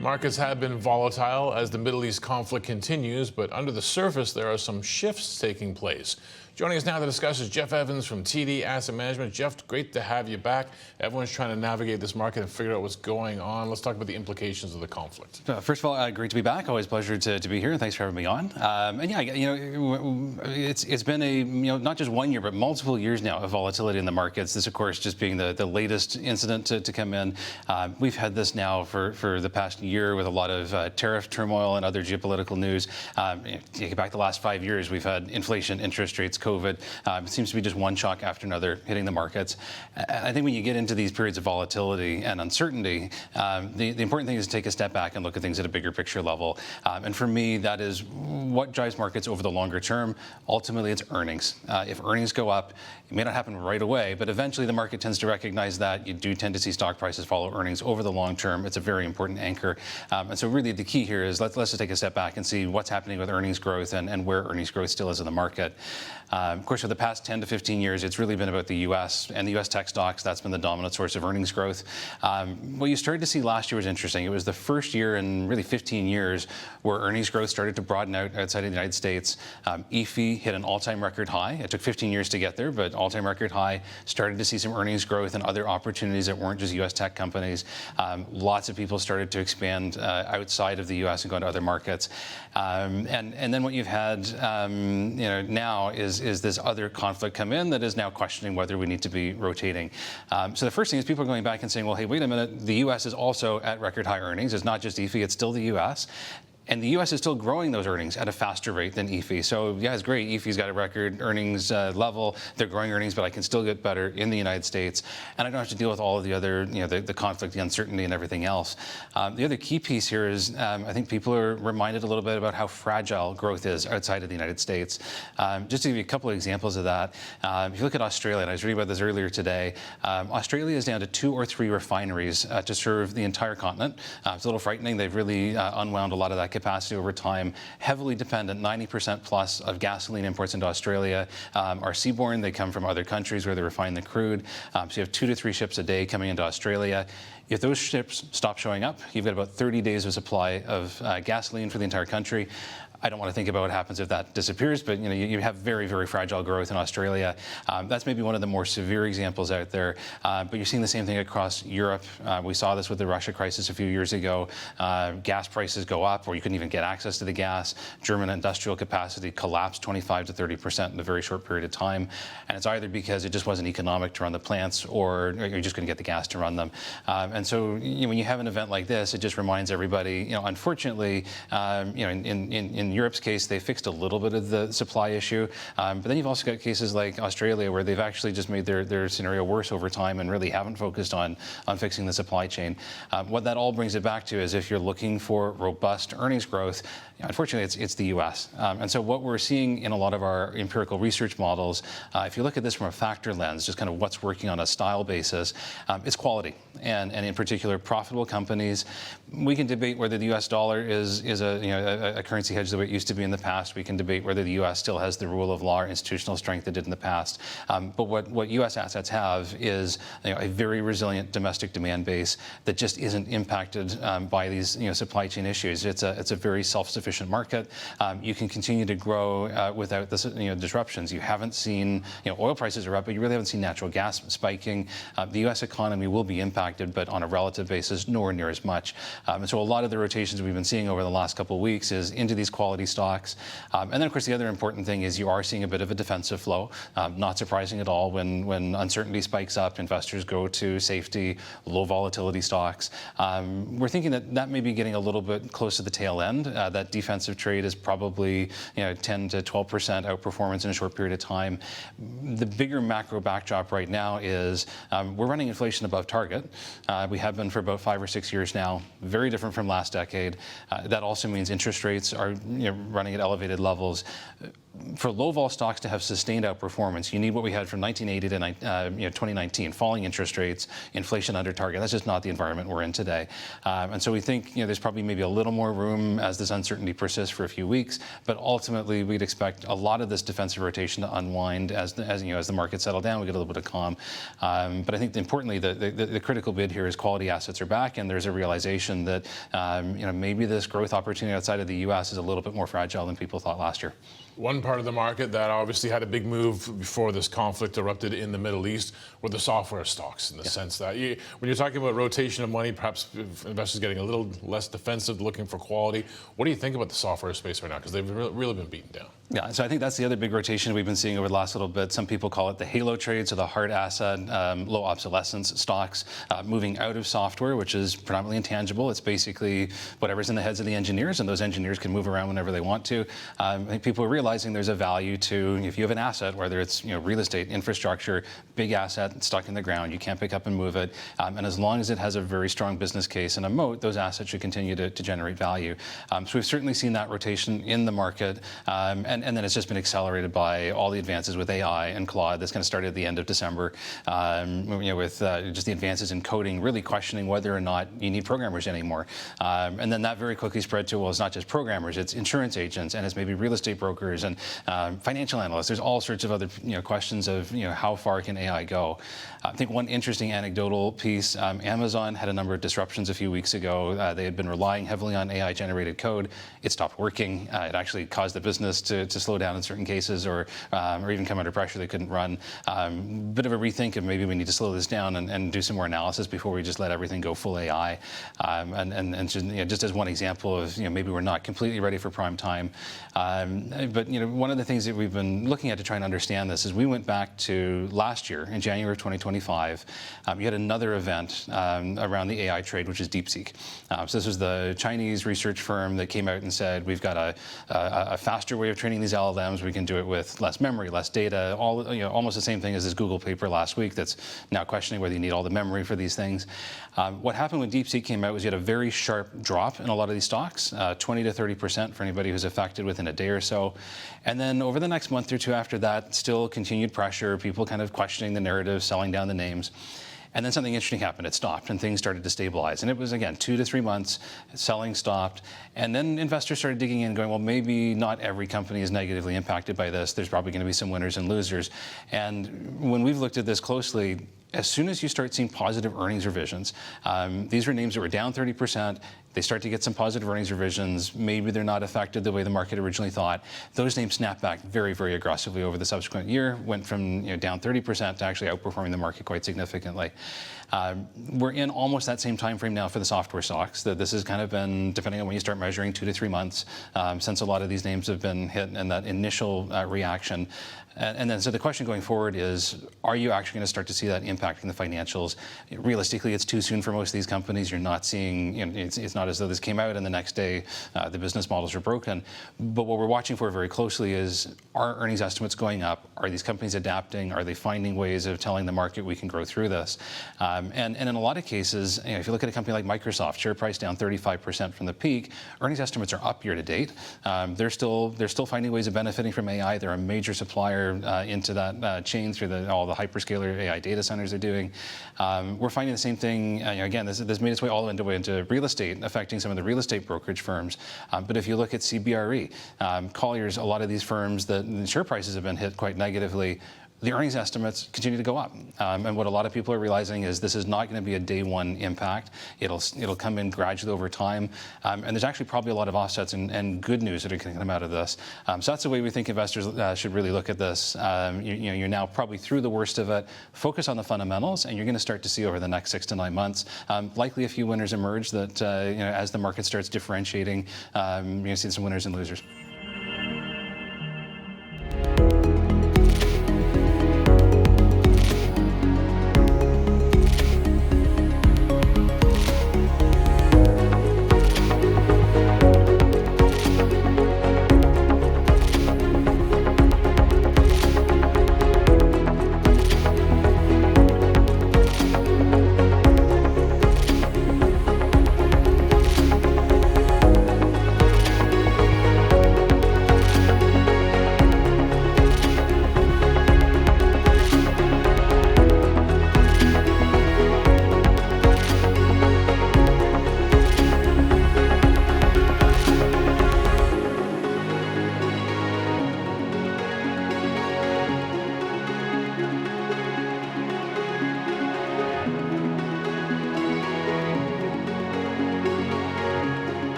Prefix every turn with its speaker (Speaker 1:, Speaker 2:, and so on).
Speaker 1: Markets have been volatile as the Middle East conflict continues, but under the surface, there are some shifts taking place. Joining us now to discuss is Jeff Evans from TD Asset Management. Jeff, great to have you back. Everyone's trying to navigate this market and figure out what's going on. Let's talk about the implications of the conflict.
Speaker 2: First of all, great to be back. Always a pleasure to be here, and thanks for having me on. And yeah, it's been a not just 1 year, but multiple years now of volatility in the markets. This, of course, just being the latest incident to come in. We've had this now for the past year with a lot of tariff turmoil and other geopolitical news. Take it back the last 5 years, we've had inflation, interest rates, COVID. It seems to be just one shock after another hitting the markets. I think when you get into these periods of volatility and uncertainty, the important thing is to take a step back and look at things at a bigger picture level. And for me, that is what drives markets over the longer term. Ultimately, it's earnings. If earnings go up, it may not happen right away, but eventually the market tends to recognize that. You do tend to see stock prices follow earnings over the long term. It's a very important anchor. And so really the key here is let's just take a step back and see what's happening with earnings growth and where earnings growth still is in the market. Of course, for the past 10 to 15 years, it's really been about the U.S. and the U.S. tech stocks. That's been the dominant source of earnings growth. What you started to see last year was interesting. It was the first year in really 15 years where earnings growth started to broaden out outside of the United States. EFI hit an all-time record high. It took 15 years to get there, but all-time record high. Started to see some earnings growth and other opportunities that weren't just U.S. tech companies. Lots of people started to expand outside of the U.S. and go into other markets. And then what you've had now is this other conflict come in that is now questioning whether we need to be rotating. So the first thing is people are going back and saying, well, hey, wait a minute, the U.S. is also at record high earnings. It's not just EFI, it's still the U.S. And the U.S. is still growing those earnings at a faster rate than EFI. So yeah, it's great. EFI's got a record earnings level. They're growing earnings, but I can still get better in the United States. And I don't have to deal with all of the other, the conflict, the uncertainty, and everything else. The other key piece here is I think people are reminded a little bit about how fragile growth is outside of the United States. Just to give you a couple of examples of that, if you look at Australia, and I was reading about this earlier today, Australia is down to 2 or 3 refineries to serve the entire continent. It's a little frightening. They've really unwound a lot of that capacity over time, heavily dependent, 90% plus of gasoline imports into Australia are seaborne. They come from other countries where they refine the crude. So you have 2 to 3 ships a day coming into Australia. If those ships stop showing up, you've got about 30 days of supply of gasoline for the entire country. I don't want to think about what happens if that disappears, but you have very, very fragile growth in Australia. That's maybe one of the more severe examples out there. But you're seeing the same thing across Europe. We saw this with the Russia crisis a few years ago. Gas prices go up, or you couldn't even get access to the gas. German industrial capacity collapsed 25 to 30% in a very short period of time. And it's either because it just wasn't economic to run the plants, or you're just going to get the gas to run them. And so when you have an event like this, it just reminds everybody, unfortunately, in Europe's case, they fixed a little bit of the supply issue. But then you've also got cases like Australia where they've actually just made their scenario worse over time and really haven't focused on fixing the supply chain. What that all brings it back to is if you're looking for robust earnings growth, unfortunately, it's the U.S. And so what we're seeing in a lot of our empirical research models, if you look at this from a factor lens, just kind of what's working on a style basis, it's quality. And in particular, profitable companies. We can debate whether the U.S. dollar is a currency hedge the way it used to be in the past. We can debate whether the U.S. still has the rule of law or institutional strength it did in the past. But what U.S. assets have is a very resilient domestic demand base that just isn't impacted by these supply chain issues. It's a very self-sufficient market. You can continue to grow without this disruptions. You haven't seen oil prices are up, but you really haven't seen natural gas spiking. The U.S. economy will be impacted, but on a relative basis, nowhere near as much. And so a lot of the rotations we've been seeing over the last couple of weeks is into these quality stocks. And then, of course, the other important thing is you are seeing a bit of a defensive flow. Not surprising at all when uncertainty spikes up, investors go to safety, low volatility stocks. We're thinking that may be getting a little bit close to the tail end. That defensive trade is probably 10 to 12% outperformance in a short period of time. The bigger macro backdrop right now is we're running inflation above target. We have been for about 5 or 6 years now. Very different from last decade. That also means interest rates are running at elevated levels. For low vol stocks to have sustained outperformance, you need what we had from 1980 to 2019: falling interest rates, inflation under target. That's just not the environment we're in today. And so we think there's probably maybe a little more room as this uncertainty persists for a few weeks. But ultimately, we'd expect a lot of this defensive rotation to unwind as the markets settle down. We get a little bit of calm. But I think importantly, the critical bid here is quality assets are back, and there's a realization that maybe this growth opportunity outside of the U.S. is a little bit more fragile than people thought last year.
Speaker 1: One part of the market that obviously had a big move before this conflict erupted in the Middle East were the software stocks, in the sense that when you're talking about rotation of money, perhaps investors getting a little less defensive, looking for quality. What do you think about the software space right now? Because they've really been beaten down.
Speaker 2: Yeah, so I think that's the other big rotation we've been seeing over the last little bit. Some people call it the halo trade, so the hard asset, low obsolescence stocks moving out of software, which is predominantly intangible. It's basically whatever's in the heads of the engineers, and those engineers can move around whenever they want to. I think people are realizing there's a value to, if you have an asset, whether it's real estate, infrastructure, big asset stuck in the ground, you can't pick up and move it, and as long as it has a very strong business case and a moat, those assets should continue to generate value. So we've certainly seen that rotation in the market, and then it's just been accelerated by all the advances with AI and Claude. That's kind of started at the end of December, with just the advances in coding, really questioning whether or not you need programmers anymore. And then that very quickly spread to, well, it's not just programmers, it's insurance agents, and it's maybe real estate brokers and financial analysts. There's all sorts of other questions of how far can AI go. I think one interesting anecdotal piece, Amazon had a number of disruptions a few weeks ago. They had been relying heavily on AI-generated code. It stopped working. It actually caused the business to slow down in certain cases, or even come under pressure. They couldn't run. Bit of a rethink of maybe we need to slow this down and do some more analysis before we just let everything go full AI. And just as one example of maybe we're not completely ready for prime time. But one of the things that we've been looking at to try and understand this is we went back to last year in January of 2025. You had another event around the AI trade, which is DeepSeek. So this was the Chinese research firm that came out and said we've got a faster way of training these LLMs. We can do it with less memory, less data. Almost the same thing as this Google paper last week that's now questioning whether you need all the memory for these things. What happened when DeepSeek came out was you had a very sharp drop in a lot of these stocks, 20 to 30% for anybody who's affected within a day or so. And then over the next month or two after that, still continued pressure, people kind of questioning the narrative, selling down the names. And then something interesting happened. It stopped and things started to stabilize. And it was, again, 2 to 3 months, selling stopped. And then investors started digging in, going, well, maybe not every company is negatively impacted by this. There's probably going to be some winners and losers. And when we've looked at this closely, as soon as you start seeing positive earnings revisions, these were names that were down 30%. They start to get some positive earnings revisions. Maybe they're not affected the way the market originally thought. Those names snapped back very, very aggressively over the subsequent year, went from down 30% to actually outperforming the market quite significantly. We're in almost that same time frame now for the software stocks. This has kind of been, depending on when you start measuring, 2 to 3 months since a lot of these names have been hit, and that initial reaction. And then, so the question going forward is, are you actually going to start to see that impacting the financials? Realistically, it's too soon for most of these companies. You're not seeing, it's not as though this came out and the next day the business models are broken. But what we're watching for very closely is, are earnings estimates going up? Are these companies adapting? Are they finding ways of telling the market we can grow through this? And in a lot of cases, if you look at a company like Microsoft, share price down 35% from the peak, earnings estimates are up year to date. They're still finding ways of benefiting from AI. They're a major supplier into that chain through all the hyperscaler AI data centers they're doing. We're finding the same thing. Again, this made its way all the way into real estate, affecting some of the real estate brokerage firms. But if you look at CBRE, Colliers, a lot of these firms, the share prices have been hit quite negatively. The earnings estimates continue to go up. And what a lot of people are realizing is this is not going to be a day one impact. It'll come in gradually over time. And there's actually probably a lot of offsets and good news that are going to come out of this. So that's the way we think investors should really look at this. You're now probably through the worst of it. Focus on the fundamentals, and you're going to start to see over the next 6 to 9 months, likely a few winners emerge that, as the market starts differentiating, you're going to see some winners and losers.